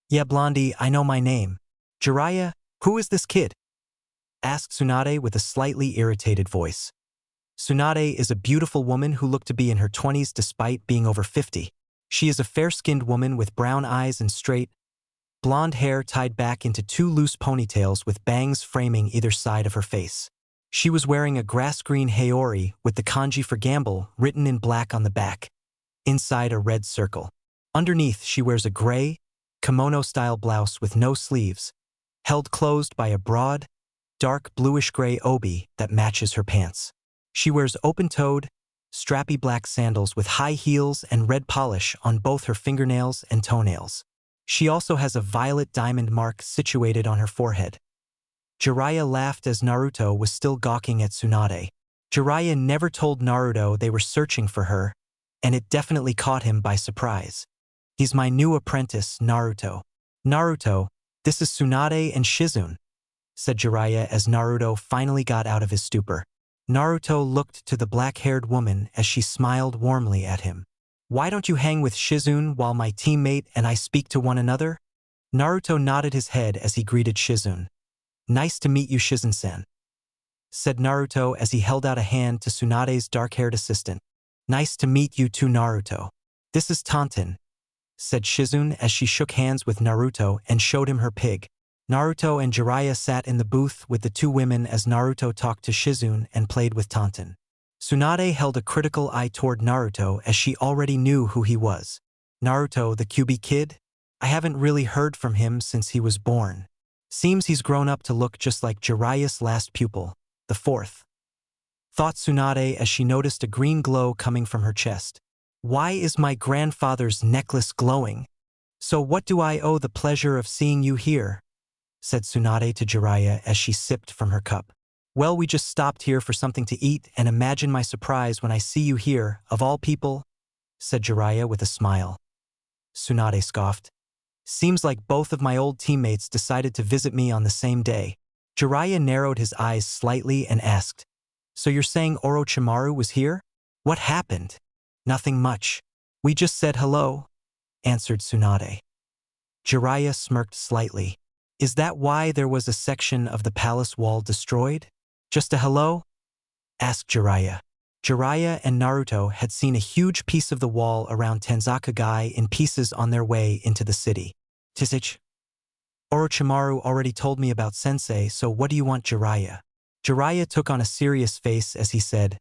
Yeah, Blondie, I know my name. Jiraiya, who is this kid? Asked Tsunade with a slightly irritated voice. Tsunade is a beautiful woman who looked to be in her 20s despite being over 50. She is a fair-skinned woman with brown eyes and straight, blonde hair tied back into two loose ponytails with bangs framing either side of her face. She was wearing a grass-green haori with the kanji for gamble written in black on the back, inside a red circle. Underneath, she wears a gray, kimono-style blouse with no sleeves, held closed by a broad, dark bluish-gray obi that matches her pants. She wears open-toed, strappy black sandals with high heels and red polish on both her fingernails and toenails. She also has a violet diamond mark situated on her forehead. Jiraiya laughed as Naruto was still gawking at Tsunade. Jiraiya never told Naruto they were searching for her, and it definitely caught him by surprise. He's my new apprentice, Naruto. Naruto, this is Tsunade and Shizune, said Jiraiya as Naruto finally got out of his stupor. Naruto looked to the black-haired woman as she smiled warmly at him. Why don't you hang with Shizune while my teammate and I speak to one another? Naruto nodded his head as he greeted Shizune. Nice to meet you, Shizune-san, said Naruto as he held out a hand to Tsunade's dark-haired assistant. Nice to meet you too, Naruto. This is Tonton, said Shizune as she shook hands with Naruto and showed him her pig. Naruto and Jiraiya sat in the booth with the two women as Naruto talked to Shizune and played with Tonton. Tsunade held a critical eye toward Naruto as she already knew who he was. Naruto, the QB kid? I haven't really heard from him since he was born. Seems he's grown up to look just like Jiraiya's last pupil, the fourth. Thought Tsunade as she noticed a green glow coming from her chest. Why is my grandfather's necklace glowing? So what do I owe the pleasure of seeing you here? Said Tsunade to Jiraiya as she sipped from her cup. Well, we just stopped here for something to eat, and imagine my surprise when I see you here, of all people, said Jiraiya with a smile. Tsunade scoffed. Seems like both of my old teammates decided to visit me on the same day. Jiraiya narrowed his eyes slightly and asked, So you're saying Orochimaru was here? What happened? Nothing much. We just said hello, answered Tsunade. Jiraiya smirked slightly. Is that why there was a section of the palace wall destroyed? Just a hello? Asked Jiraiya. Jiraiya and Naruto had seen a huge piece of the wall around Tanzakagai in pieces on their way into the city. Tisich? Orochimaru already told me about Sensei, so what do you want, Jiraiya? Jiraiya took on a serious face as he said,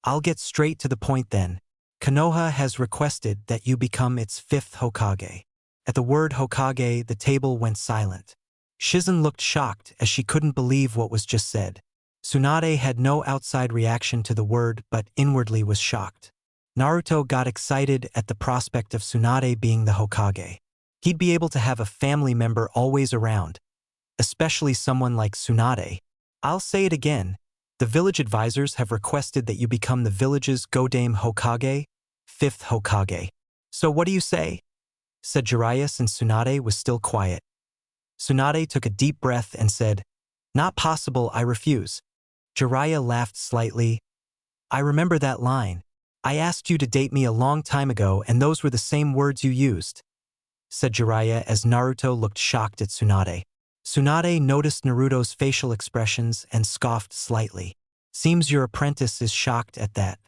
I'll get straight to the point then. Konoha has requested that you become its fifth Hokage. At the word Hokage, the table went silent. Shizune looked shocked as she couldn't believe what was just said. Tsunade had no outside reaction to the word but inwardly was shocked. Naruto got excited at the prospect of Tsunade being the Hokage. He'd be able to have a family member always around, especially someone like Tsunade. I'll say it again. The village advisors have requested that you become the village's Godame Hokage, fifth Hokage. So what do you say? Said Jiraiya since Tsunade was still quiet. Tsunade took a deep breath and said, Not possible, I refuse. Jiraiya laughed slightly. I remember that line. I asked you to date me a long time ago and those were the same words you used, said Jiraiya as Naruto looked shocked at Tsunade. Tsunade noticed Naruto's facial expressions and scoffed slightly. Seems your apprentice is shocked at that.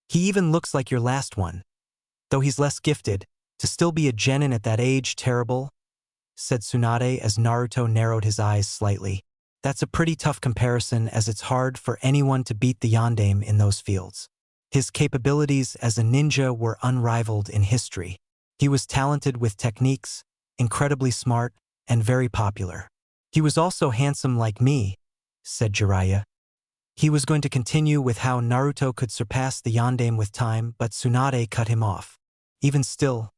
He even looks like your last one. Though he's less gifted, to still be a genin at that age, terrible, said Tsunade as Naruto narrowed his eyes slightly. That's a pretty tough comparison as it's hard for anyone to beat the Yondaime in those fields. His capabilities as a ninja were unrivaled in history. He was talented with techniques, incredibly smart, and very popular. He was also handsome like me, said Jiraiya. He was going to continue with how Naruto could surpass the Yondaime with time, but Tsunade cut him off. Even still,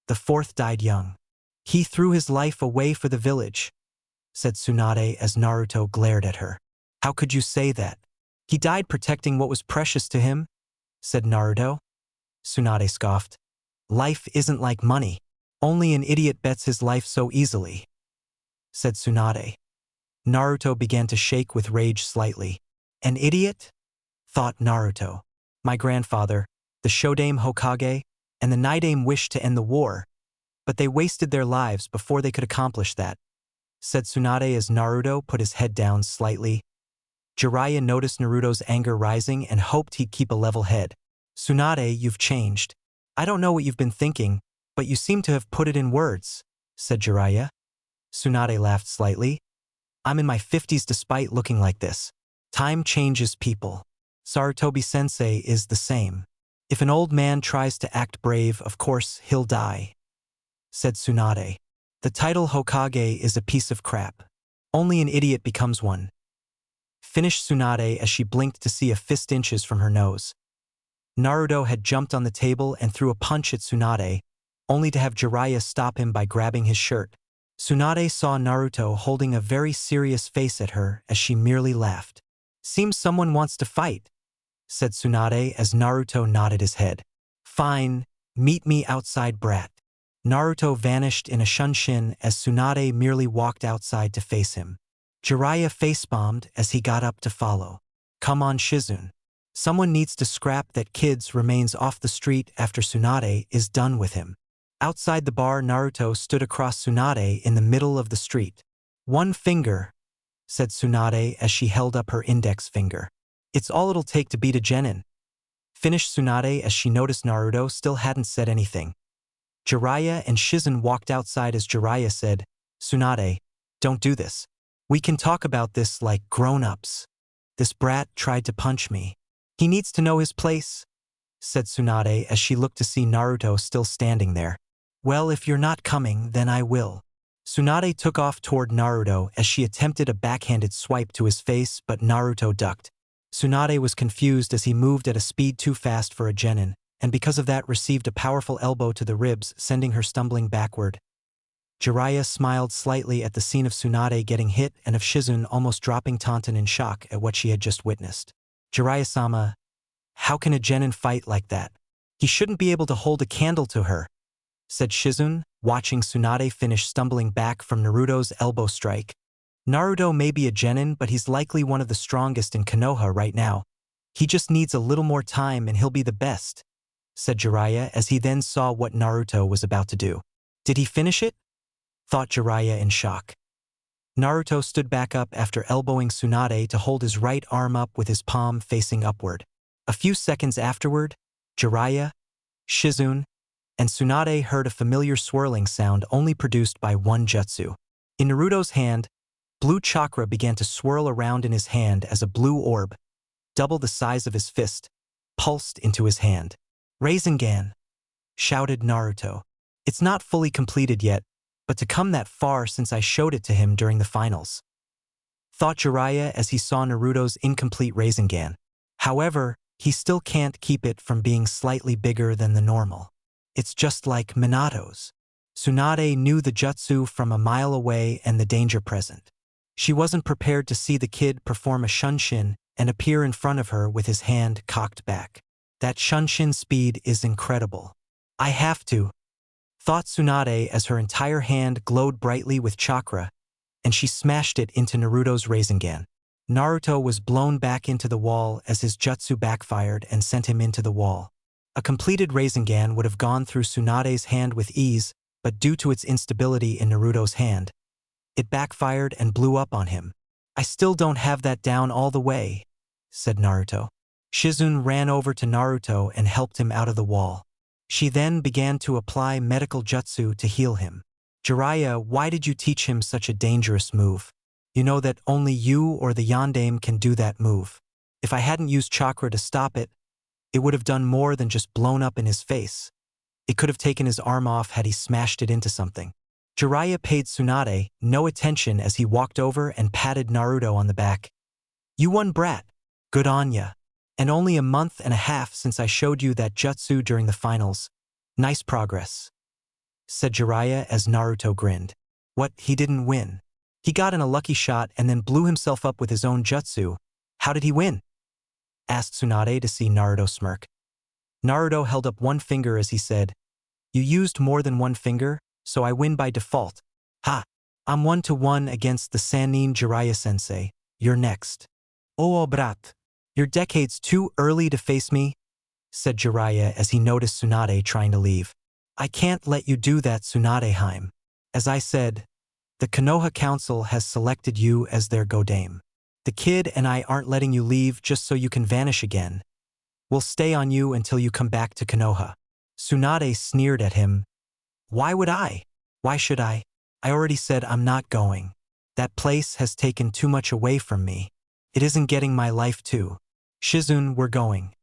the fourth died young. He threw his life away for the village, said Tsunade as Naruto glared at her. How could you say that? He died protecting what was precious to him, said Naruto. Tsunade scoffed. Life isn't like money. Only an idiot bets his life so easily, said Tsunade. Naruto began to shake with rage slightly. An idiot? Thought Naruto. My grandfather, the Shodame Hokage, and the Nidaime wished to end the war, but they wasted their lives before they could accomplish that, said Tsunade as Naruto put his head down slightly. Jiraiya noticed Naruto's anger rising and hoped he'd keep a level head. Tsunade, you've changed. I don't know what you've been thinking, but you seem to have put it in words, said Jiraiya. Tsunade laughed slightly. I'm in my 50s despite looking like this. Time changes people. Sarutobi-sensei is the same. If an old man tries to act brave, of course he'll die, said Tsunade. The title Hokage is a piece of crap. Only an idiot becomes one, finished Tsunade as she blinked to see a fist inches from her nose. Naruto had jumped on the table and threw a punch at Tsunade, only to have Jiraiya stop him by grabbing his shirt. Tsunade saw Naruto holding a very serious face at her as she merely laughed. Seems someone wants to fight, said Tsunade as Naruto nodded his head. Fine, meet me outside, brat. Naruto vanished in a shunshin as Tsunade merely walked outside to face him. Jiraiya face-bombed as he got up to follow. Come on, Shizune. Someone needs to scrap that kid's remains off the street after Tsunade is done with him. Outside the bar, Naruto stood across Tsunade in the middle of the street. One finger, said Tsunade as she held up her index finger. It's all it'll take to beat a genin, finished Tsunade as she noticed Naruto still hadn't said anything. Jiraiya and Shizune walked outside as Jiraiya said, Tsunade, don't do this. We can talk about this like grown-ups. This brat tried to punch me. He needs to know his place, said Tsunade as she looked to see Naruto still standing there. Well, if you're not coming, then I will. Tsunade took off toward Naruto as she attempted a backhanded swipe to his face, but Naruto ducked. Tsunade was confused as he moved at a speed too fast for a genin, and because of that received a powerful elbow to the ribs, sending her stumbling backward. Jiraiya smiled slightly at the scene of Tsunade getting hit and of Shizune almost dropping Tauntaun in shock at what she had just witnessed. Jiraiya-sama, how can a genin fight like that? He shouldn't be able to hold a candle to her, said Shizune, watching Tsunade finish stumbling back from Naruto's elbow strike. Naruto may be a genin, but he's likely one of the strongest in Konoha right now. He just needs a little more time and he'll be the best, said Jiraiya as he then saw what Naruto was about to do. Did he finish it? Thought Jiraiya in shock. Naruto stood back up after elbowing Tsunade to hold his right arm up with his palm facing upward. A few seconds afterward, Jiraiya, Shizune, and Tsunade heard a familiar swirling sound only produced by one jutsu. In Naruto's hand, blue chakra began to swirl around in his hand as a blue orb, double the size of his fist, pulsed into his hand. Rasengan, shouted Naruto. It's not fully completed yet, but to come that far since I showed it to him during the finals, thought Jiraiya as he saw Naruto's incomplete Rasengan. However, he still can't keep it from being slightly bigger than the normal. It's just like Minato's. Tsunade knew the jutsu from a mile away and the danger present. She wasn't prepared to see the kid perform a shunshin and appear in front of her with his hand cocked back. That shunshin speed is incredible. I have to, thought Tsunade as her entire hand glowed brightly with chakra, and she smashed it into Naruto's Rasengan. Naruto was blown back into the wall as his jutsu backfired and sent him into the wall. A completed Rasengan would have gone through Tsunade's hand with ease, but due to its instability in Naruto's hand, it backfired and blew up on him. I still don't have that down all the way, said Naruto. Shizune ran over to Naruto and helped him out of the wall. She then began to apply medical jutsu to heal him. Jiraiya, why did you teach him such a dangerous move? You know that only you or the Yondaime can do that move. If I hadn't used chakra to stop it, it would have done more than just blown up in his face. It could have taken his arm off had he smashed it into something. Jiraiya paid Tsunade no attention as he walked over and patted Naruto on the back. You won, brat. Good on ya. And only a month and a half since I showed you that jutsu during the finals. Nice progress, said Jiraiya as Naruto grinned. What, he didn't win? He got in a lucky shot and then blew himself up with his own jutsu. How did he win? Asked Tsunade to see Naruto smirk. Naruto held up one finger as he said, You used more than one finger, so I win by default. Ha! I'm 1-1 against the Sannin Jiraiya-sensei. You're next. Oh, brat. You're decades too early to face me, said Jiraiya as he noticed Tsunade trying to leave. I can't let you do that, Tsunade-heim. As I said, the Konoha Council has selected you as their Godame. The kid and I aren't letting you leave just so you can vanish again. We'll stay on you until you come back to Konoha. Tsunade sneered at him. Why would I? Why should I? I already said I'm not going. That place has taken too much away from me. It isn't getting my life too. Shizune, we're going,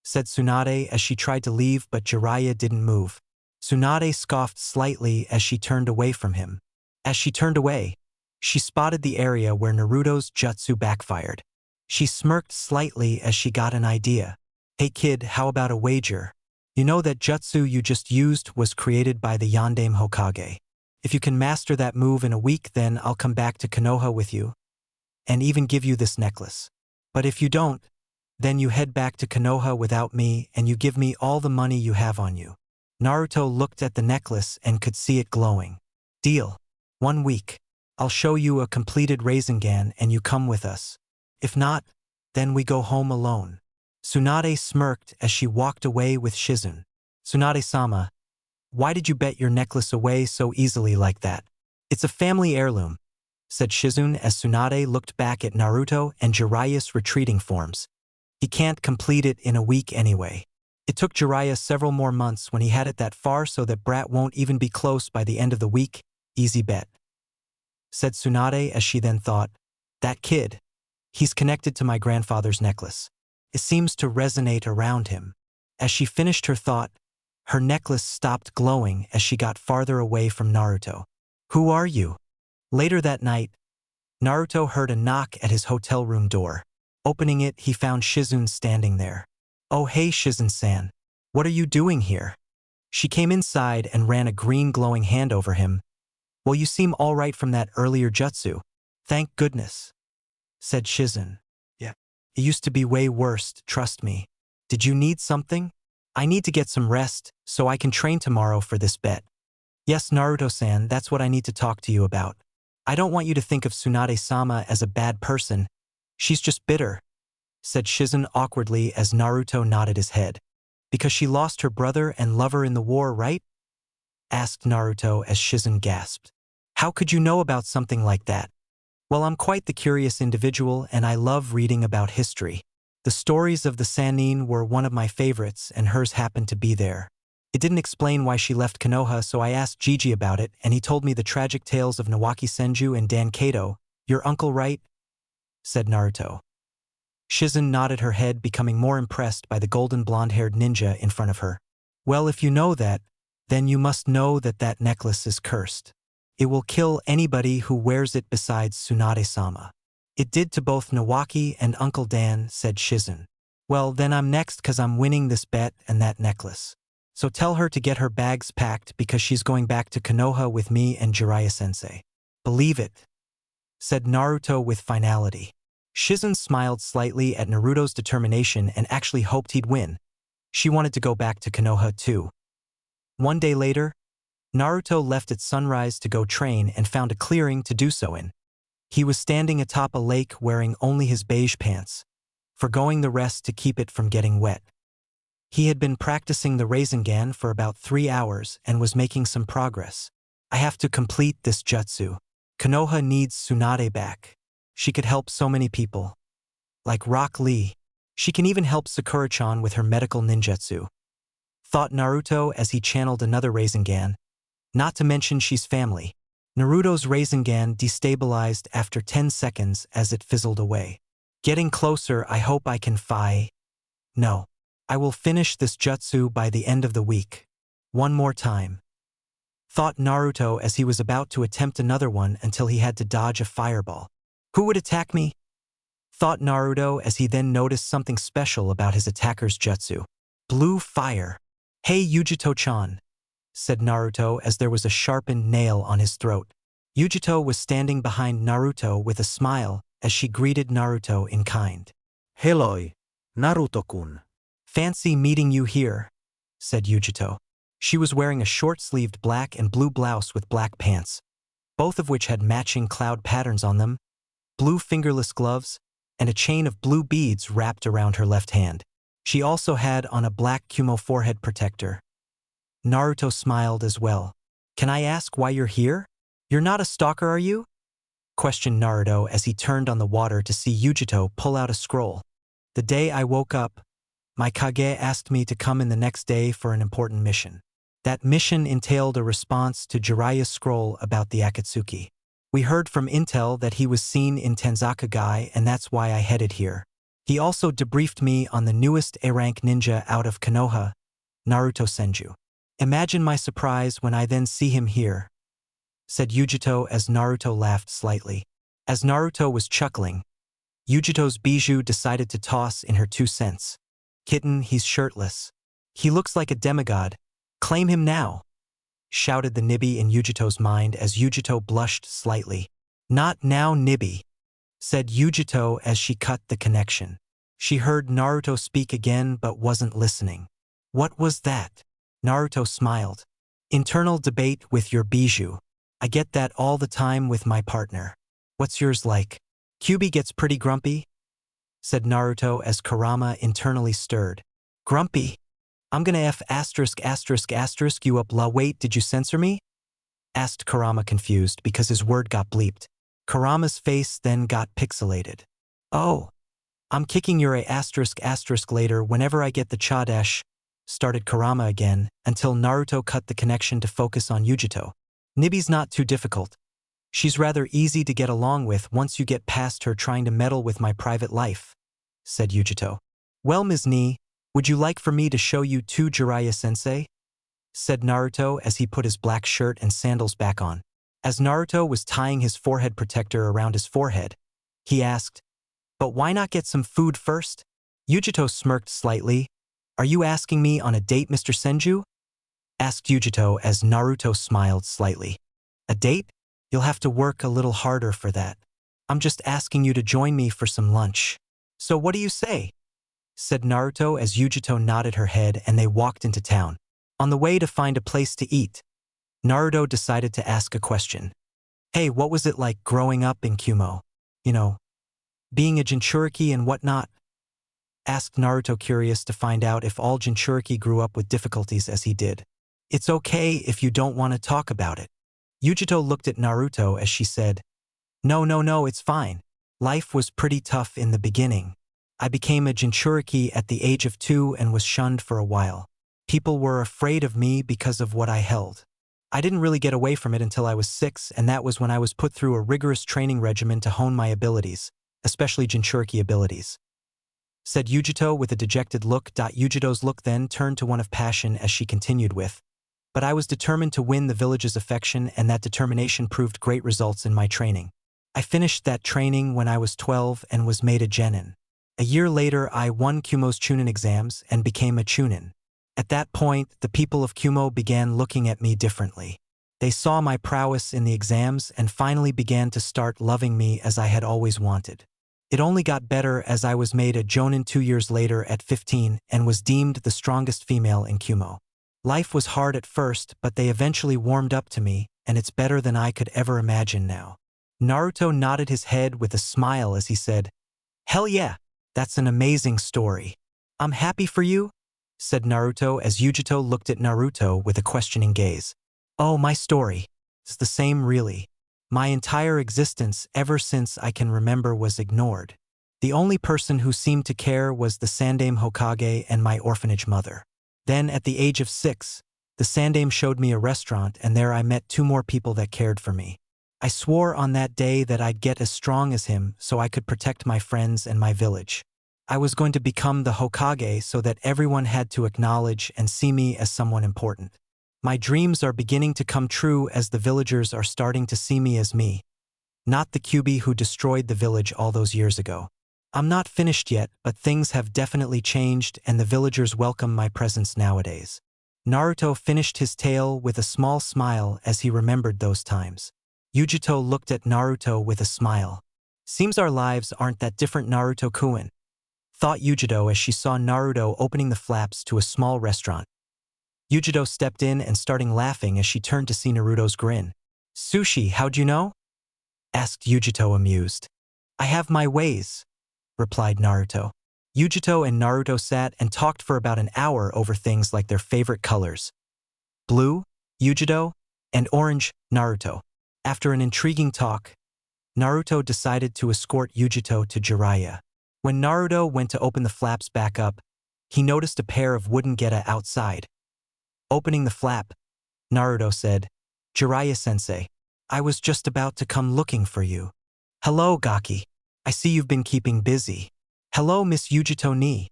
said Tsunade as she tried to leave, but Jiraiya didn't move. Tsunade scoffed slightly as she turned away from him. As she turned away, she spotted the area where Naruto's jutsu backfired. She smirked slightly as she got an idea. Hey kid, how about a wager? You know that jutsu you just used was created by the Yondaime Hokage. If you can master that move in a week, then I'll come back to Konoha with you, and even give you this necklace. But if you don't, then you head back to Konoha without me and you give me all the money you have on you. Naruto looked at the necklace and could see it glowing. Deal. 1 week. I'll show you a completed Rasengan and you come with us. If not, then we go home alone. Tsunade smirked as she walked away with Shizune. Tsunade-sama, why did you bet your necklace away so easily like that? It's a family heirloom, said Shizune as Tsunade looked back at Naruto and Jiraiya's retreating forms. He can't complete it in a week anyway. It took Jiraiya several more months when he had it that far, so that brat won't even be close by the end of the week. Easy bet, said Tsunade as she then thought, that kid, he's connected to my grandfather's necklace. It seems to resonate around him. As she finished her thought, her necklace stopped glowing as she got farther away from Naruto. Who are you? Later that night, Naruto heard a knock at his hotel room door. Opening it, he found Shizune standing there. Oh hey Shizune-san, what are you doing here? She came inside and ran a green glowing hand over him. Well, you seem all right from that earlier jutsu. Thank goodness, said Shizune. Yeah. It used to be way worse, trust me. Did you need something? I need to get some rest, so I can train tomorrow for this bet. Yes, Naruto-san, that's what I need to talk to you about. I don't want you to think of Tsunade-sama as a bad person. She's just bitter, said Shizune awkwardly as Naruto nodded his head. Because she lost her brother and lover in the war, right? Asked Naruto as Shizune gasped. How could you know about something like that? Well, I'm quite the curious individual and I love reading about history. The stories of the Sannin were one of my favorites and hers happened to be there. It didn't explain why she left Konoha, so I asked Gigi about it and he told me the tragic tales of Nawaki Senju and Dan Kato. Your uncle, right? Said Naruto. Shizune nodded her head, becoming more impressed by the golden blonde-haired ninja in front of her. Well, if you know that, then you must know that that necklace is cursed. It will kill anybody who wears it besides Tsunade-sama. It did to both Nawaki and Uncle Dan, said Shizune. Well, then I'm next cause I'm winning this bet and that necklace. So tell her to get her bags packed because she's going back to Konoha with me and Jiraiya-sensei. Believe it, said Naruto with finality. Shizune smiled slightly at Naruto's determination and actually hoped he'd win. She wanted to go back to Konoha too. One day later, Naruto left at sunrise to go train and found a clearing to do so in. He was standing atop a lake wearing only his beige pants, forgoing the rest to keep it from getting wet. He had been practicing the Rasengan for about 3 hours and was making some progress. I have to complete this jutsu. Konoha needs Tsunade back. She could help so many people. Like Rock Lee. She can even help Sakura-chan with her medical ninjutsu. Thought Naruto as he channeled another Rasengan. Not to mention she's family. Naruto's Rasengan destabilized after 10 seconds as it fizzled away. Getting closer, I hope I can No. I will finish this jutsu by the end of the week. One more time. Thought Naruto as he was about to attempt another one until he had to dodge a fireball. Who would attack me? Thought Naruto as he then noticed something special about his attacker's jutsu. Blue fire. Hey Yujito-chan, said Naruto as there was a sharpened nail on his throat. Yujito was standing behind Naruto with a smile as she greeted Naruto in kind. Hello, Naruto-kun. Fancy meeting you here, said Yujito. She was wearing a short-sleeved black and blue blouse with black pants, both of which had matching cloud patterns on them, blue fingerless gloves, and a chain of blue beads wrapped around her left hand. She also had on a black Kumo forehead protector. Naruto smiled as well. Can I ask why you're here? You're not a stalker, are you? Questioned Naruto as he turned on the water to see Yujito pull out a scroll. The day I woke up, my Kage asked me to come in the next day for an important mission. That mission entailed a response to Jiraiya's scroll about the Akatsuki. We heard from intel that he was seen in Tenzakagai, and that's why I headed here. He also debriefed me on the newest A-rank ninja out of Konoha, Naruto Senju. Imagine my surprise when I then see him here, said Yujito as Naruto laughed slightly. As Naruto was chuckling, Yujito's bijou decided to toss in her 2 cents. Kitten, he's shirtless. He looks like a demigod. Claim him now, shouted the Nibby in Yujito's mind as Yujito blushed slightly. Not now, Nibby, said Yujito as she cut the connection. She heard Naruto speak again but wasn't listening. What was that? Naruto smiled. Internal debate with your bijou. I get that all the time with my partner. What's yours like? Kyubi gets pretty grumpy, said Naruto as Kurama internally stirred. Grumpy? I'm gonna F*** you up la wait, did you censor me? Asked Kurama confused because his word got bleeped. Kurama's face then got pixelated. Oh, I'm kicking your a** later whenever I get the Chadash, started Kurama again until Naruto cut the connection to focus on Yujito. Nibby's not too difficult. She's rather easy to get along with once you get past her trying to meddle with my private life, said Yujito. Well, Ms. Ni, would you like for me to show you to Jiraiya-sensei? Said Naruto as he put his black shirt and sandals back on. As Naruto was tying his forehead protector around his forehead, he asked, but why not get some food first? Yujito smirked slightly. Are you asking me on a date, Mr. Senju? Asked Yujito as Naruto smiled slightly. A date? You'll have to work a little harder for that. I'm just asking you to join me for some lunch. So what do you say? Said Naruto as Yujito nodded her head and they walked into town. On the way to find a place to eat, Naruto decided to ask a question. Hey, what was it like growing up in Kumo? You know, being a Jinchuriki and whatnot? Asked Naruto, curious to find out if all Jinchuriki grew up with difficulties as he did. It's okay if you don't want to talk about it. Yujito looked at Naruto as she said, No, it's fine. Life was pretty tough in the beginning. I became a Jinchuriki at the age of 2 and was shunned for a while. People were afraid of me because of what I held. I didn't really get away from it until I was 6, and that was when I was put through a rigorous training regimen to hone my abilities, especially Jinchuriki abilities. Said Yujito with a dejected look. Yujito's look then turned to one of passion as she continued with, but I was determined to win the village's affection, and that determination proved great results in my training. I finished that training when I was 12 and was made a genin. A year later, I won Kumo's Chunin exams and became a Chunin. At that point, the people of Kumo began looking at me differently. They saw my prowess in the exams and finally began to start loving me as I had always wanted. It only got better as I was made a Jonin 2 years later at 15 and was deemed the strongest female in Kumo. Life was hard at first, but they eventually warmed up to me, and it's better than I could ever imagine now. Naruto nodded his head with a smile as he said, Hell yeah, that's an amazing story. I'm happy for you, said Naruto as Yujito looked at Naruto with a questioning gaze. Oh, my story. It's the same really. My entire existence ever since I can remember was ignored. The only person who seemed to care was the Sandaime Hokage and my orphanage mother. Then, at the age of 6, the Sandaime showed me a restaurant, and there I met 2 more people that cared for me. I swore on that day that I'd get as strong as him so I could protect my friends and my village. I was going to become the Hokage so that everyone had to acknowledge and see me as someone important. My dreams are beginning to come true as the villagers are starting to see me as me, not the Kyubi who destroyed the village all those years ago. I'm not finished yet, but things have definitely changed and the villagers welcome my presence nowadays. Naruto finished his tale with a small smile as he remembered those times. Yujito looked at Naruto with a smile. Seems our lives aren't that different, Naruto-kun, thought Yujito as she saw Naruto opening the flaps to a small restaurant. Yujito stepped in and starting laughing as she turned to see Naruto's grin. Sushi, how'd you know? Asked Yujito amused. I have my ways, replied Naruto. Yujito and Naruto sat and talked for about an hour over things like their favorite colors, blue, Yujito, and orange, Naruto. After an intriguing talk, Naruto decided to escort Yujito to Jiraiya. When Naruto went to open the flaps back up, he noticed a pair of wooden geta outside. Opening the flap, Naruto said, "Jiraiya-sensei, I was just about to come looking for you." "Hello, Gaki. I see you've been keeping busy." "Hello, Miss Yujito ni,"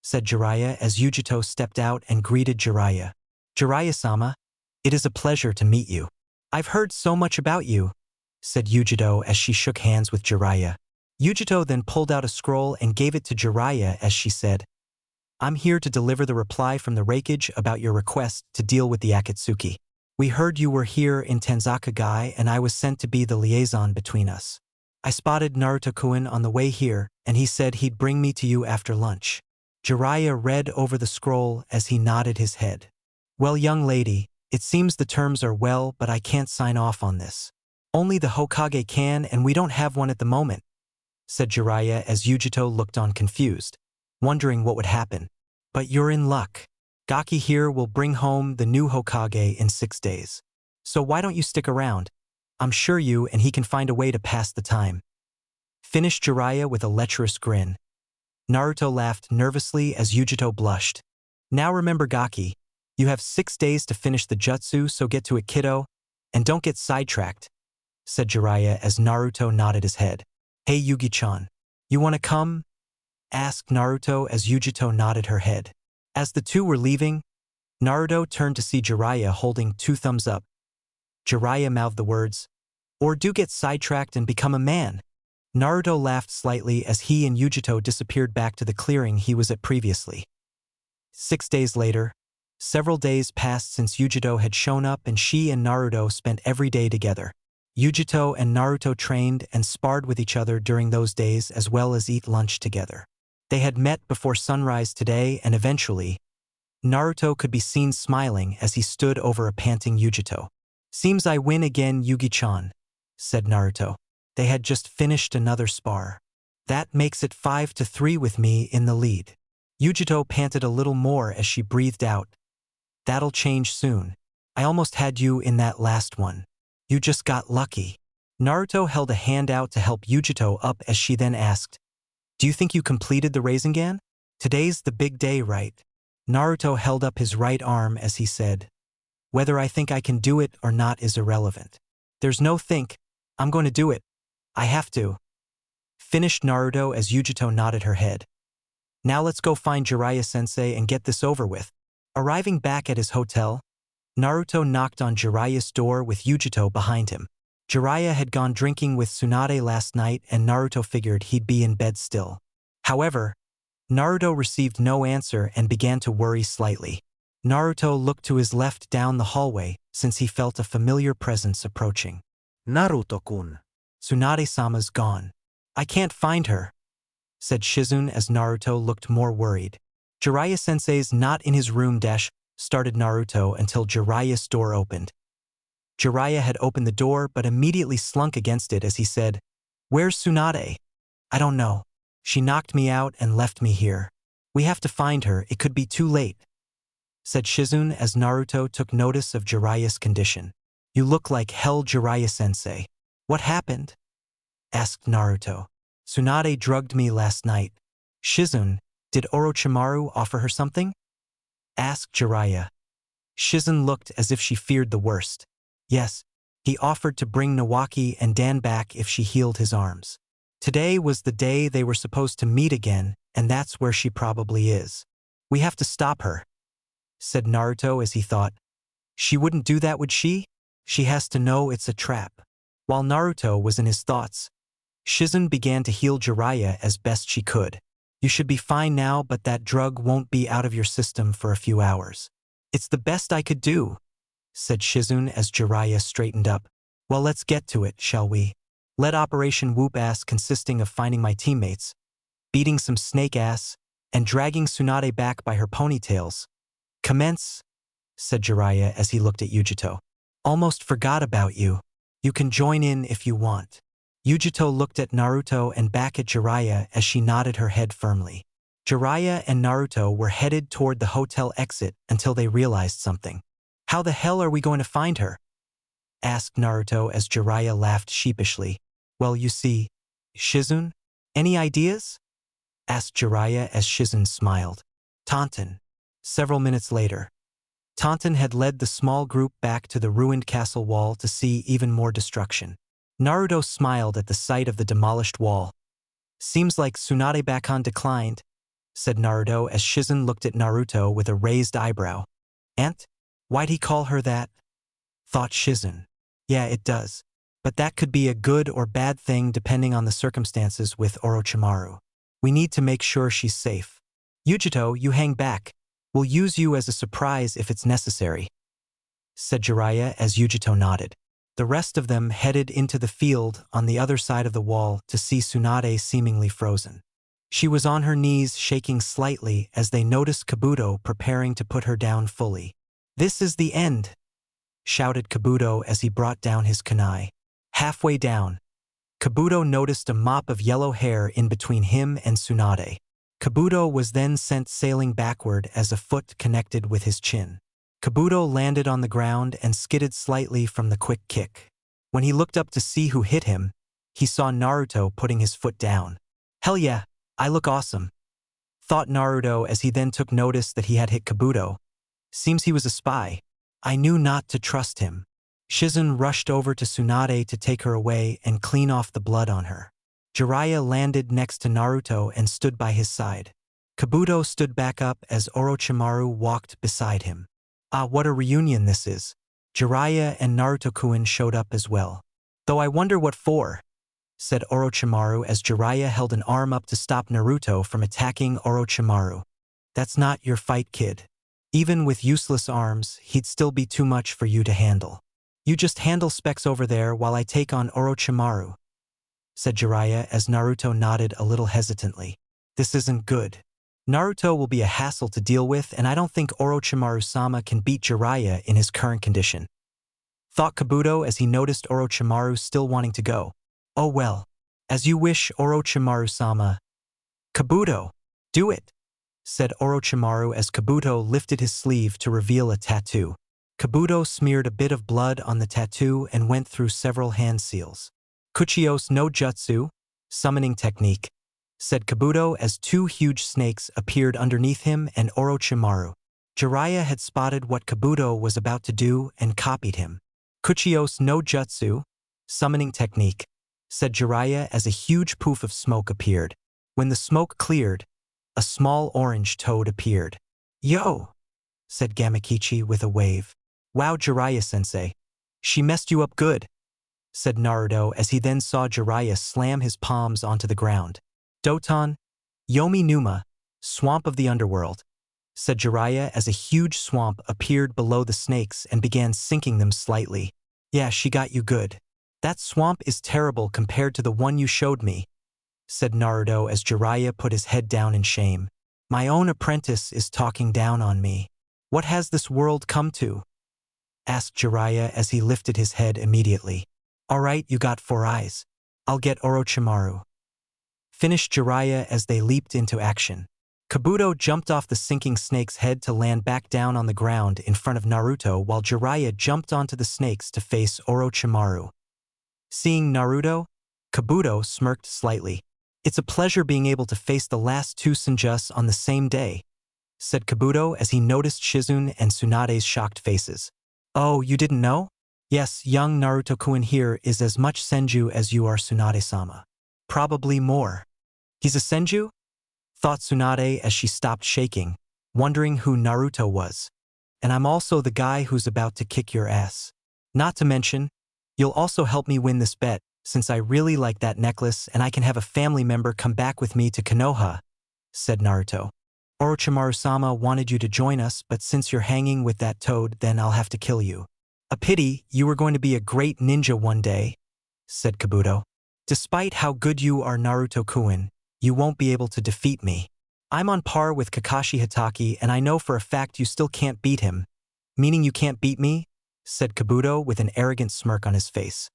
said Jiraiya as Yujito stepped out and greeted Jiraiya. "Jiraiya-sama, it is a pleasure to meet you. I've heard so much about you," said Yujito as she shook hands with Jiraiya. Yujito then pulled out a scroll and gave it to Jiraiya as she said, "I'm here to deliver the reply from the Raikage about your request to deal with the Akatsuki. We heard you were here in Tanzakagai and I was sent to be the liaison between us. I spotted Naruto-kun on the way here and he said he'd bring me to you after lunch." Jiraiya read over the scroll as he nodded his head. "Well, young lady, it seems the terms are well, but I can't sign off on this. Only the Hokage can and we don't have one at the moment," said Jiraiya as Yujito looked on confused, wondering what would happen. "But you're in luck. Gaki here will bring home the new Hokage in 6 days. So why don't you stick around? I'm sure you and he can find a way to pass the time." Finished Jiraiya with a lecherous grin. Naruto laughed nervously as Yujito blushed. "Now remember, Gaki, you have 6 days to finish the jutsu, so get to it, kiddo, and don't get sidetracked," said Jiraiya as Naruto nodded his head. "Hey, Yugi-chan, you want to come?" asked Naruto as Yujito nodded her head. As the two were leaving, Naruto turned to see Jiraiya holding 2 thumbs up. Jiraiya mouthed the words, "Or do get sidetracked and become a man." Naruto laughed slightly as he and Yujito disappeared back to the clearing he was at previously. 6 days later, several days passed since Yujito had shown up and she and Naruto spent every day together. Yujito and Naruto trained and sparred with each other during those days as well as eat lunch together. They had met before sunrise today and eventually, Naruto could be seen smiling as he stood over a panting Yujito. "Seems I win again, Yugi-chan," said Naruto. They had just finished another spar. "That makes it 5-3 with me in the lead." Yujito panted a little more as she breathed out. "That'll change soon. I almost had you in that last one. You just got lucky." Naruto held a hand out to help Yujito up as she then asked, "Do you think you completed the Rasengan? Today's the big day, right?" Naruto held up his right arm as he said, "Whether I think I can do it or not is irrelevant. There's no think, I'm going to do it. I have to." Finished Naruto as Yujito nodded her head. "Now let's go find Jiraiya-sensei and get this over with." Arriving back at his hotel, Naruto knocked on Jiraiya's door with Yujito behind him. Jiraiya had gone drinking with Tsunade last night and Naruto figured he'd be in bed still. However, Naruto received no answer and began to worry slightly. Naruto looked to his left down the hallway since he felt a familiar presence approaching. Naruto-kun. "Tsunade-sama's gone. I can't find her," said Shizune as Naruto looked more worried. "Jiraiya-sensei's not in his room started Naruto until Jiraiya's door opened. Jiraiya had opened the door but immediately slunk against it as he said, "Where's Tsunade?" "I don't know. She knocked me out and left me here. We have to find her, it could be too late," said Shizune as Naruto took notice of Jiraiya's condition. "You look like hell, Jiraiya-sensei. What happened?" asked Naruto. "Tsunade drugged me last night." "Shizune, did Orochimaru offer her something?" asked Jiraiya. Shizune looked as if she feared the worst. "Yes, he offered to bring Nawaki and Dan back if she healed his arms. Today was the day they were supposed to meet again, and that's where she probably is. We have to stop her," said Naruto as he thought. "She wouldn't do that, would she? She has to know it's a trap." While Naruto was in his thoughts, Shizune began to heal Jiraiya as best she could. "You should be fine now, but that drug won't be out of your system for a few hours." "It's the best I could do," said Shizune as Jiraiya straightened up. "Well, let's get to it, shall we? Let Operation Whoop Ass consisting of finding my teammates, beating some snake ass, and dragging Tsunade back by her ponytails. Commence," said Jiraiya as he looked at Yujito. "Almost forgot about you. You can join in if you want." Yujito looked at Naruto and back at Jiraiya as she nodded her head firmly. Jiraiya and Naruto were headed toward the hotel exit until they realized something. How the hell are we going to find her? Asked Naruto as Jiraiya laughed sheepishly. Well, you see, Shizune? Any ideas? Asked Jiraiya as Shizune smiled. Taunton. Several minutes later, Taunton had led the small group back to the ruined castle wall to see even more destruction. Naruto smiled at the sight of the demolished wall. Seems like Tsunade Bakon declined, said Naruto as Shizune looked at Naruto with a raised eyebrow. Aunt? Why'd he call her that? Thought Shizune. Yeah, it does. But that could be a good or bad thing depending on the circumstances with Orochimaru. We need to make sure she's safe. Yujito, you hang back. We'll use you as a surprise if it's necessary, said Jiraiya as Yujito nodded. The rest of them headed into the field on the other side of the wall to see Tsunade seemingly frozen. She was on her knees shaking slightly as they noticed Kabuto preparing to put her down fully. This is the end, shouted Kabuto as he brought down his kunai. Halfway down, Kabuto noticed a mop of yellow hair in between him and Tsunade. Kabuto was then sent sailing backward as a foot connected with his chin. Kabuto landed on the ground and skidded slightly from the quick kick. When he looked up to see who hit him, he saw Naruto putting his foot down. Hell yeah, I look awesome, thought Naruto as he then took notice that he had hit Kabuto. Seems he was a spy. I knew not to trust him. Shizune rushed over to Tsunade to take her away and clean off the blood on her. Jiraiya landed next to Naruto and stood by his side. Kabuto stood back up as Orochimaru walked beside him. Ah, what a reunion this is. Jiraiya and Naruto-kun showed up as well. Though I wonder what for, said Orochimaru as Jiraiya held an arm up to stop Naruto from attacking Orochimaru. That's not your fight, kid. Even with useless arms, he'd still be too much for you to handle. You just handle Specs over there while I take on Orochimaru, said Jiraiya as Naruto nodded a little hesitantly. This isn't good. Naruto will be a hassle to deal with, and I don't think Orochimaru-sama can beat Jiraiya in his current condition, thought Kabuto as he noticed Orochimaru still wanting to go. Oh well, as you wish, Orochimaru-sama. Kabuto, do it, said Orochimaru as Kabuto lifted his sleeve to reveal a tattoo. Kabuto smeared a bit of blood on the tattoo and went through several hand seals. Kuchios no Jutsu, summoning technique, said Kabuto as two huge snakes appeared underneath him and Orochimaru. Jiraiya had spotted what Kabuto was about to do and copied him. Kuchios no Jutsu, summoning technique, said Jiraiya as a huge poof of smoke appeared. When the smoke cleared, a small orange toad appeared. Yo, said Gamakichi with a wave. Wow, Jiraiya-sensei. She messed you up good, said Naruto as he then saw Jiraiya slam his palms onto the ground. Doton, Yomi Numa, swamp of the underworld, said Jiraiya as a huge swamp appeared below the snakes and began sinking them slightly. Yeah, she got you good. That swamp is terrible compared to the one you showed me, said Naruto as Jiraiya put his head down in shame. My own apprentice is talking down on me. What has this world come to? Asked Jiraiya as he lifted his head immediately. All right, you got 4 eyes. I'll get Orochimaru, finished Jiraiya as they leaped into action. Kabuto jumped off the sinking snake's head to land back down on the ground in front of Naruto while Jiraiya jumped onto the snakes to face Orochimaru. Seeing Naruto, Kabuto smirked slightly. It's a pleasure being able to face the last 2 Senjus on the same day, said Kabuto as he noticed Shizune and Tsunade's shocked faces. Oh, you didn't know? Yes, young Naruto-kun here is as much Senju as you are Tsunade-sama. Probably more. He's a Senju? Thought Tsunade as she stopped shaking, wondering who Naruto was. And I'm also the guy who's about to kick your ass. Not to mention, you'll also help me win this bet, since I really like that necklace and I can have a family member come back with me to Konoha, said Naruto. Orochimaru-sama wanted you to join us, but since you're hanging with that toad, then I'll have to kill you. A pity, you were going to be a great ninja one day, said Kabuto. Despite how good you are, Naruto-kun, you won't be able to defeat me. I'm on par with Kakashi Hatake and I know for a fact you still can't beat him. Meaning you can't beat me? Said Kabuto with an arrogant smirk on his face.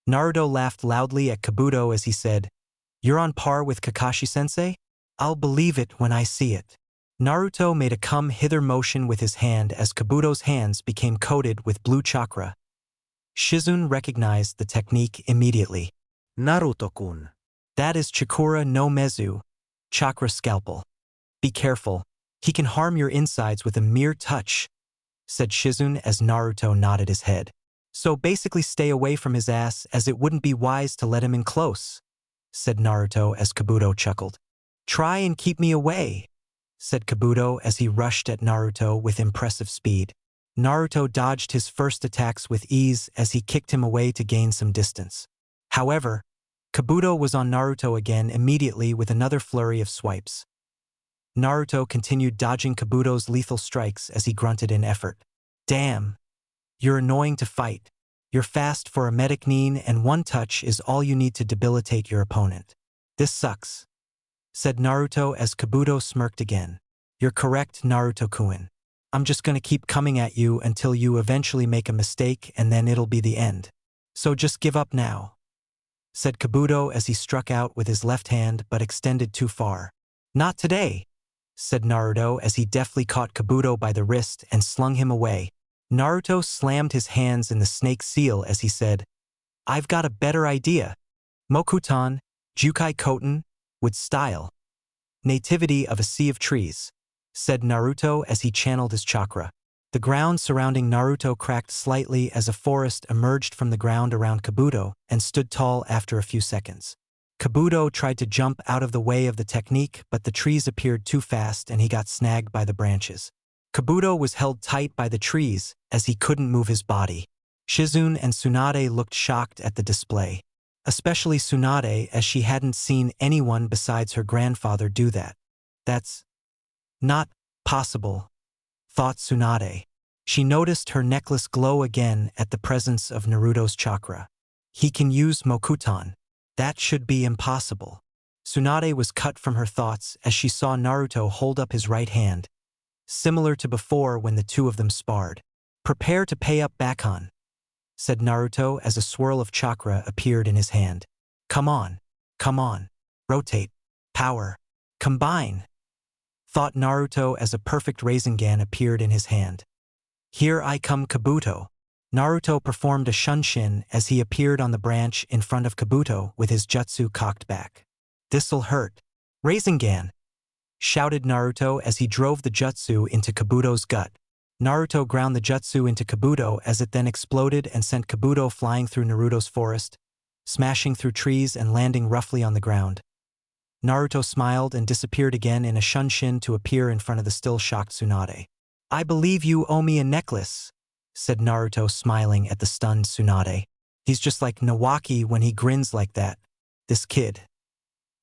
Naruto laughed loudly at Kabuto as he said, You're on par with Kakashi-sensei? I'll believe it when I see it. Naruto made a come-hither motion with his hand as Kabuto's hands became coated with blue chakra. Shizune recognized the technique immediately. Naruto-kun. That is Chakura no Mezu, chakra scalpel. Be careful, he can harm your insides with a mere touch, said Shizune as Naruto nodded his head. So basically stay away from his ass as it wouldn't be wise to let him in close, said Naruto as Kabuto chuckled. Try and keep me away, said Kabuto as he rushed at Naruto with impressive speed. Naruto dodged his first attacks with ease as he kicked him away to gain some distance. However, Kabuto was on Naruto again immediately with another flurry of swipes. Naruto continued dodging Kabuto's lethal strikes as he grunted in effort. Damn. You're annoying to fight. You're fast for a medic nin and one touch is all you need to debilitate your opponent. This sucks, said Naruto as Kabuto smirked again. You're correct, Naruto-kun. I'm just gonna keep coming at you until you eventually make a mistake and then it'll be the end. So just give up now, said Kabuto as he struck out with his left hand but extended too far. Not today, said Naruto as he deftly caught Kabuto by the wrist and slung him away. Naruto slammed his hands in the snake seal as he said, I've got a better idea. Mokuton, Jukai Koten, with style. Nativity of a sea of trees, said Naruto as he channeled his chakra. The ground surrounding Naruto cracked slightly as a forest emerged from the ground around Kabuto and stood tall after a few seconds. Kabuto tried to jump out of the way of the technique, but the trees appeared too fast and he got snagged by the branches. Kabuto was held tight by the trees as he couldn't move his body. Shizune and Tsunade looked shocked at the display. Especially Tsunade as she hadn't seen anyone besides her grandfather do that. That's not possible, thought Tsunade. She noticed her necklace glow again at the presence of Naruto's chakra. He can use Mokuton. That should be impossible. Tsunade was cut from her thoughts as she saw Naruto hold up his right hand, similar to before when the two of them sparred. Prepare to pay up, Bakon, said Naruto as a swirl of chakra appeared in his hand. Come on, rotate, power, combine, thought Naruto as a perfect Rasengan appeared in his hand. Here I come, Kabuto. Naruto performed a shunshin as he appeared on the branch in front of Kabuto with his jutsu cocked back. This'll hurt. Rasengan, shouted Naruto as he drove the jutsu into Kabuto's gut. Naruto ground the jutsu into Kabuto as it then exploded and sent Kabuto flying through Naruto's forest, smashing through trees and landing roughly on the ground. Naruto smiled and disappeared again in a shunshin to appear in front of the still shocked Tsunade. I believe you owe me a necklace, said Naruto smiling at the stunned Tsunade. He's just like Nawaki when he grins like that. This kid,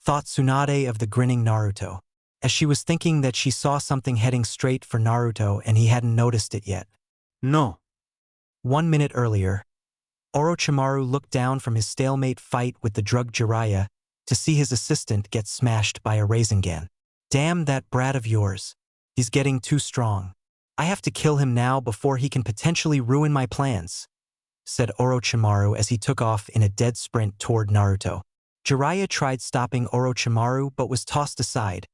thought Tsunade of the grinning Naruto, as she was thinking that she saw something heading straight for Naruto and he hadn't noticed it yet. No. 1 minute earlier, Orochimaru looked down from his stalemate fight with the drug Jiraiya to see his assistant get smashed by a Rasengan. Damn that brat of yours. He's getting too strong. I have to kill him now before he can potentially ruin my plans, said Orochimaru as he took off in a dead sprint toward Naruto. Jiraiya tried stopping Orochimaru but was tossed aside,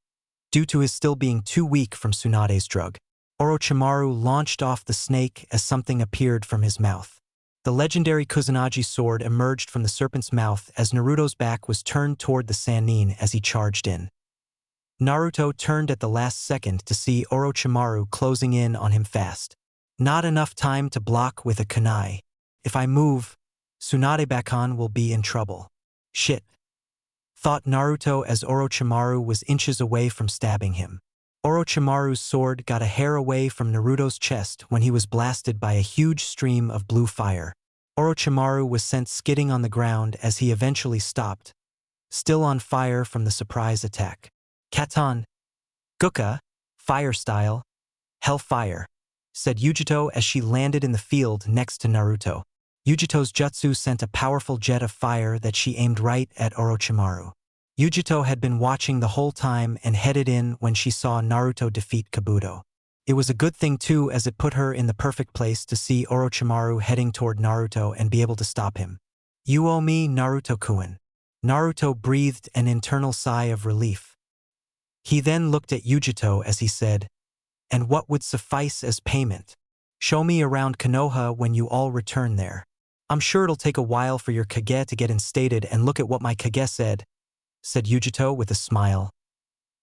due to his still being too weak from Tsunade's drug. Orochimaru launched off the snake as something appeared from his mouth. The legendary Kusanagi sword emerged from the serpent's mouth as Naruto's back was turned toward the Sannin as he charged in. Naruto turned at the last second to see Orochimaru closing in on him fast. Not enough time to block with a kunai. If I move, Tsunade Bakon will be in trouble. Shit, thought Naruto as Orochimaru was inches away from stabbing him. Orochimaru's sword got a hair away from Naruto's chest when he was blasted by a huge stream of blue fire. Orochimaru was sent skidding on the ground as he eventually stopped, still on fire from the surprise attack. Katon, Guka, fire style, hellfire, said Yujito as she landed in the field next to Naruto. Yujito's jutsu sent a powerful jet of fire that she aimed right at Orochimaru. Yujito had been watching the whole time and headed in when she saw Naruto defeat Kabuto. It was a good thing too as it put her in the perfect place to see Orochimaru heading toward Naruto and be able to stop him. You owe me, Naruto-kun. Naruto breathed an internal sigh of relief. He then looked at Yujito as he said, "And what would suffice as payment? Show me around Konoha when you all return there. I'm sure it'll take a while for your Kage to get instated, and look at what my Kage said Yujito with a smile.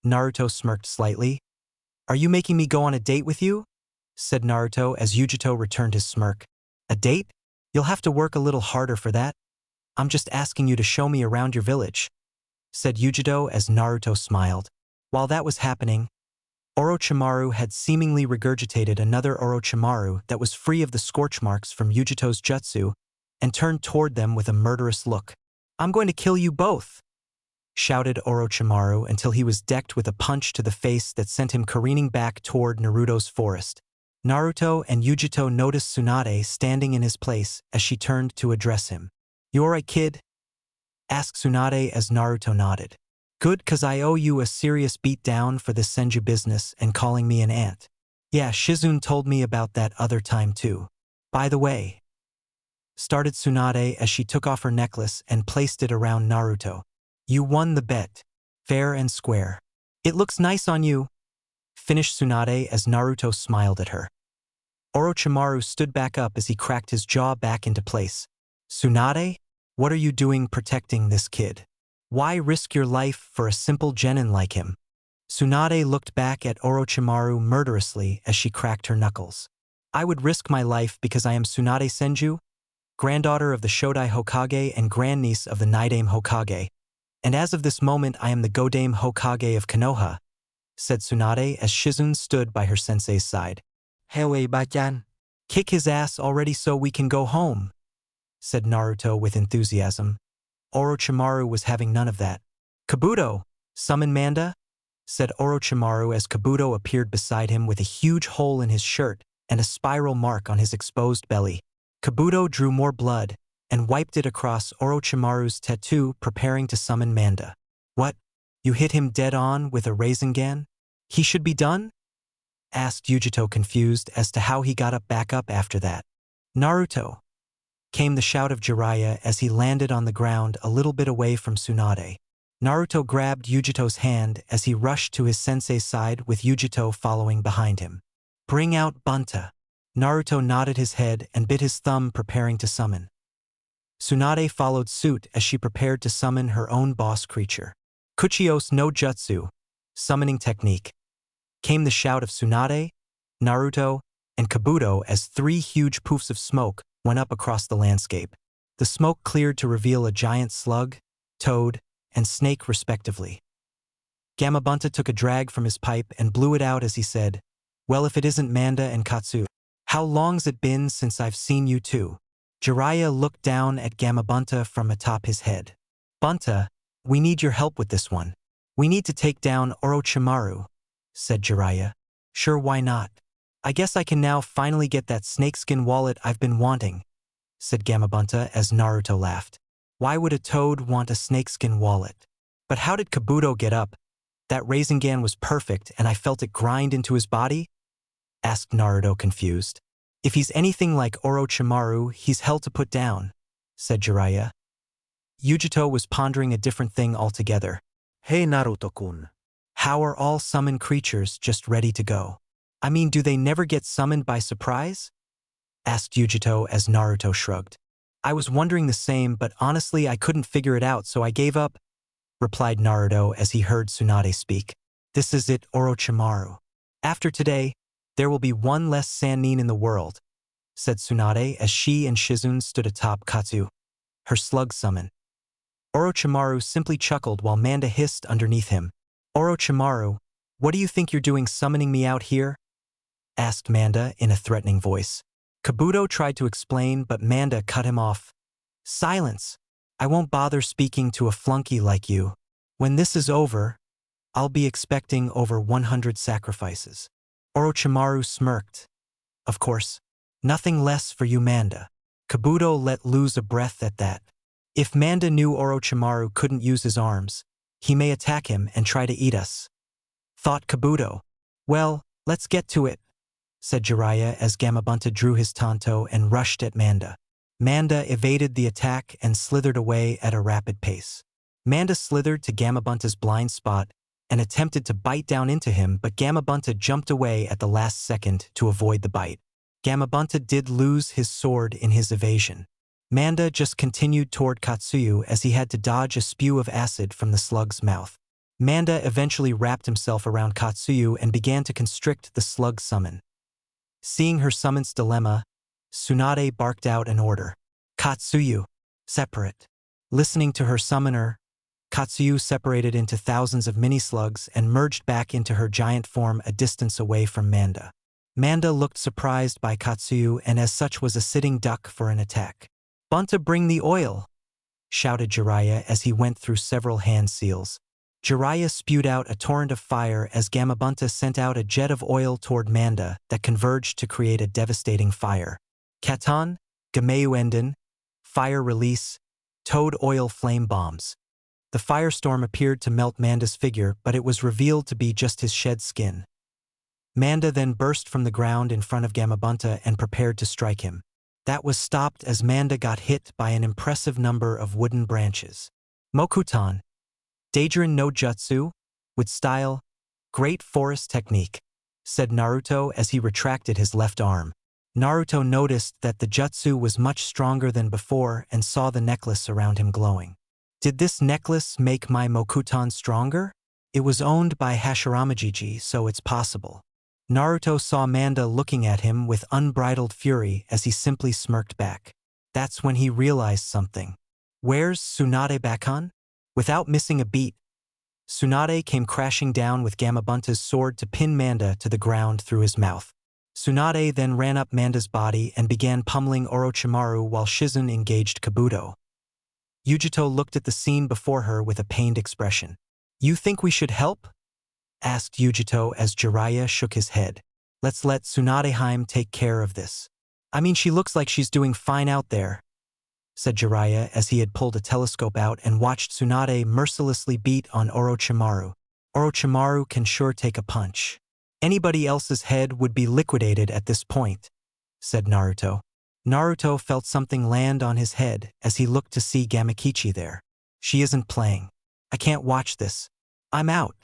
Naruto smirked slightly. "Are you making me go on a date with you?" said Naruto as Yujito returned his smirk. "A date? You'll have to work a little harder for that. I'm just asking you to show me around your village," said Yujito as Naruto smiled. While that was happening, Orochimaru had seemingly regurgitated another Orochimaru that was free of the scorch marks from Yujito's jutsu and turned toward them with a murderous look. "I'm going to kill you both," shouted Orochimaru until he was decked with a punch to the face that sent him careening back toward Naruto's forest. Naruto and Yujito noticed Tsunade standing in his place as she turned to address him. "You alright, kid?" asked Tsunade as Naruto nodded. "Good, 'cause I owe you a serious beatdown for this Senju business and calling me an ant. Yeah, Shizune told me about that other time too. By the way," started Tsunade as she took off her necklace and placed it around Naruto. "You won the bet. Fair and square. It looks nice on you," finished Tsunade as Naruto smiled at her. Orochimaru stood back up as he cracked his jaw back into place. "Tsunade? What are you doing protecting this kid? Why risk your life for a simple genin like him?" Tsunade looked back at Orochimaru murderously as she cracked her knuckles. "I would risk my life because I am Tsunade Senju, granddaughter of the Shodai Hokage and grandniece of the Naidame Hokage. And as of this moment I am the Godame Hokage of Konoha," said Tsunade as Shizune stood by her sensei's side. "Hey, Bachan. Kick his ass already so we can go home," said Naruto with enthusiasm. Orochimaru was having none of that. "Kabuto, summon Manda," said Orochimaru as Kabuto appeared beside him with a huge hole in his shirt and a spiral mark on his exposed belly. Kabuto drew more blood and wiped it across Orochimaru's tattoo, preparing to summon Manda. "What? You hit him dead on with a Rasengan? He should be done?" asked Yujito, confused as to how he got up back up after that. "Naruto," came the shout of Jiraiya as he landed on the ground a little bit away from Tsunade. Naruto grabbed Yujito's hand as he rushed to his sensei's side with Yujito following behind him. "Bring out Bunta." Naruto nodded his head and bit his thumb, preparing to summon. Tsunade followed suit as she prepared to summon her own boss creature. "Kuchios no Jutsu," summoning technique. Came the shout of Tsunade, Naruto, and Kabuto as three huge poofs of smoke went up across the landscape. The smoke cleared to reveal a giant slug, toad, and snake respectively. Gamabunta took a drag from his pipe and blew it out as he said, "Well, if it isn't Manda and Katsu. How long's it been since I've seen you two?" Jiraiya looked down at Gamabunta from atop his head. "Bunta, we need your help with this one. We need to take down Orochimaru," said Jiraiya. "Sure, why not? I guess I can now finally get that snakeskin wallet I've been wanting," said Gamabunta as Naruto laughed. "Why would a toad want a snakeskin wallet? But how did Kabuto get up? That Rasengan was perfect and I felt it grind into his body?" asked Naruto, confused. "If he's anything like Orochimaru, he's hell to put down," said Jiraiya. Yujito was pondering a different thing altogether. Hey Naruto-kun. How are all summoned creatures just ready to go? I mean, do they never get summoned by surprise? Asked Yujito as Naruto shrugged. "I was wondering the same, but honestly I couldn't figure it out, so I gave up," replied Naruto as he heard Tsunade speak. "This is it, Orochimaru. After today, there will be one less Sannin in the world," said Tsunade as she and Shizune stood atop Katsu, her slug summon. Orochimaru simply chuckled while Manda hissed underneath him. "Orochimaru, what do you think you're doing summoning me out here?" asked Manda in a threatening voice. Kabuto tried to explain, but Manda cut him off. "Silence! I won't bother speaking to a flunky like you. When this is over, I'll be expecting over 100 sacrifices." Orochimaru smirked. "Of course, nothing less for you, Manda." Kabuto let loose a breath at that. If Manda knew Orochimaru couldn't use his arms, he may attack him and try to eat us, thought Kabuto. "Well, let's get to it," said Jiraiya as Gamabunta drew his tanto and rushed at Manda. Manda evaded the attack and slithered away at a rapid pace. Manda slithered to Gamabunta's blind spot and attempted to bite down into him, but Gamabunta jumped away at the last second to avoid the bite. Gamabunta did lose his sword in his evasion. Manda just continued toward Katsuyu as he had to dodge a spew of acid from the slug's mouth. Manda eventually wrapped himself around Katsuyu and began to constrict the slug summon. Seeing her summon's dilemma, Tsunade barked out an order. Katsuyu, separate. Listening to her summoner, Katsuyu separated into thousands of mini-slugs and merged back into her giant form a distance away from Manda. Manda looked surprised by Katsuyu and as such was a sitting duck for an attack. "Bunta, bring the oil!" shouted Jiraiya as he went through several hand seals. Jiraiya spewed out a torrent of fire as Gamabunta sent out a jet of oil toward Manda that converged to create a devastating fire. Katan, Gameuenden, fire release, toad oil flame bombs. The firestorm appeared to melt Manda's figure, but it was revealed to be just his shed skin. Manda then burst from the ground in front of Gamabunta and prepared to strike him. That was stopped as Manda got hit by an impressive number of wooden branches. Mokutan, Daijirin no Jutsu, with style, great forest technique, said Naruto as he retracted his left arm. Naruto noticed that the jutsu was much stronger than before and saw the necklace around him glowing. Did this necklace make my Mokutan stronger? It was owned by Hashiramajiji, so it's possible. Naruto saw Manda looking at him with unbridled fury as he simply smirked back. That's when he realized something. Where's Tsunade Bakkan? Without missing a beat, Tsunade came crashing down with Gamabunta's sword to pin Manda to the ground through his mouth. Tsunade then ran up Manda's body and began pummeling Orochimaru while Shizun engaged Kabuto. Yujito looked at the scene before her with a pained expression. "You think we should help?" asked Yujito as Jiraiya shook his head. "Let's let Tsunadeheim take care of this. I mean, she looks like she's doing fine out there," said Jiraiya as he had pulled a telescope out and watched Tsunade mercilessly beat on Orochimaru. "Orochimaru can sure take a punch. Anybody else's head would be liquidated at this point," said Naruto. Naruto felt something land on his head as he looked to see Gamakichi there. "She isn't playing. I can't watch this. I'm out,"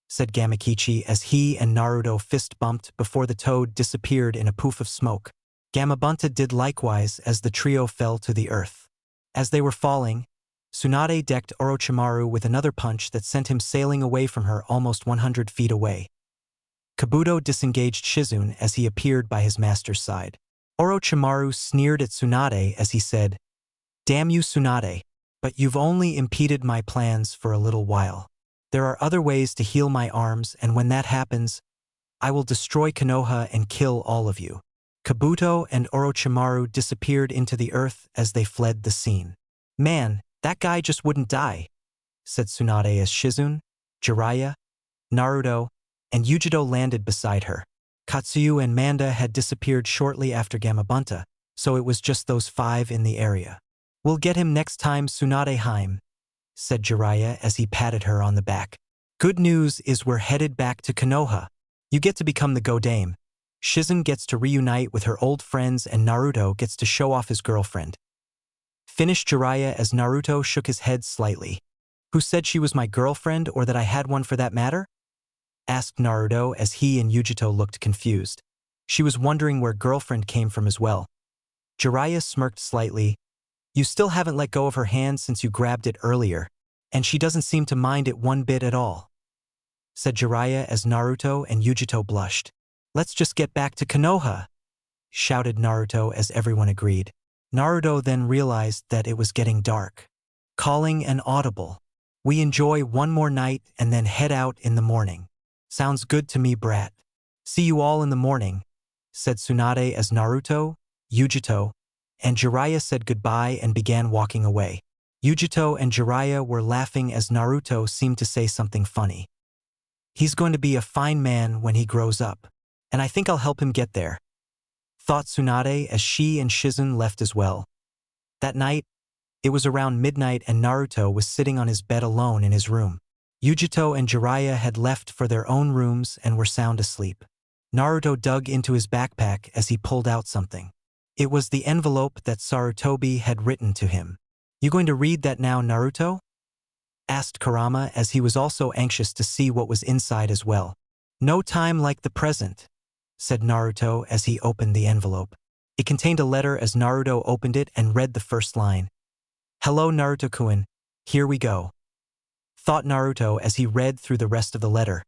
said Gamakichi as he and Naruto fist bumped before the toad disappeared in a poof of smoke. Gamabunta did likewise as the trio fell to the earth. As they were falling, Tsunade decked Orochimaru with another punch that sent him sailing away from her almost 100 feet away. Kabuto disengaged Shizun as he appeared by his master's side. Orochimaru sneered at Tsunade as he said, "Damn you, Tsunade, but you've only impeded my plans for a little while. There are other ways to heal my arms, and when that happens, I will destroy Konoha and kill all of you." Kabuto and Orochimaru disappeared into the earth as they fled the scene. "Man, that guy just wouldn't die," said Tsunade as Shizun, Jiraiya, Naruto, and Yujito landed beside her. Katsuyu and Manda had disappeared shortly after Gamabunta, so it was just those 5 in the area. "We'll get him next time, Tsunadeheim," said Jiraiya as he patted her on the back. "Good news is we're headed back to Konoha. You get to become the Go-Dame. Shizun gets to reunite with her old friends and Naruto gets to show off his girlfriend." Finished Jiraiya as Naruto shook his head slightly. "Who said she was my girlfriend or that I had one for that matter?" asked Naruto as he and Yujito looked confused. She was wondering where girlfriend came from as well. Jiraiya smirked slightly. "You still haven't let go of her hand since you grabbed it earlier, and she doesn't seem to mind it one bit at all," said Jiraiya as Naruto and Yujito blushed. "Let's just get back to Konoha," shouted Naruto as everyone agreed. Naruto then realized that it was getting dark. Calling an audible. "We enjoy one more night and then head out in the morning." "Sounds good to me, brat. See you all in the morning," said Tsunade as Naruto, Yujito, and Jiraiya said goodbye and began walking away. Yujito and Jiraiya were laughing as Naruto seemed to say something funny. "He's going to be a fine man when he grows up, and I think I'll help him get there," thought Tsunade as she and Shizun left as well. That night, it was around midnight and Naruto was sitting on his bed alone in his room. Yujito and Jiraiya had left for their own rooms and were sound asleep. Naruto dug into his backpack as he pulled out something. It was the envelope that Sarutobi had written to him. "You going to read that now, Naruto?" asked Kurama as he was also anxious to see what was inside as well. No time like the present, said Naruto as he opened the envelope. It contained a letter as Naruto opened it and read the first line. Hello Naruto-kun, here we go, thought Naruto as he read through the rest of the letter.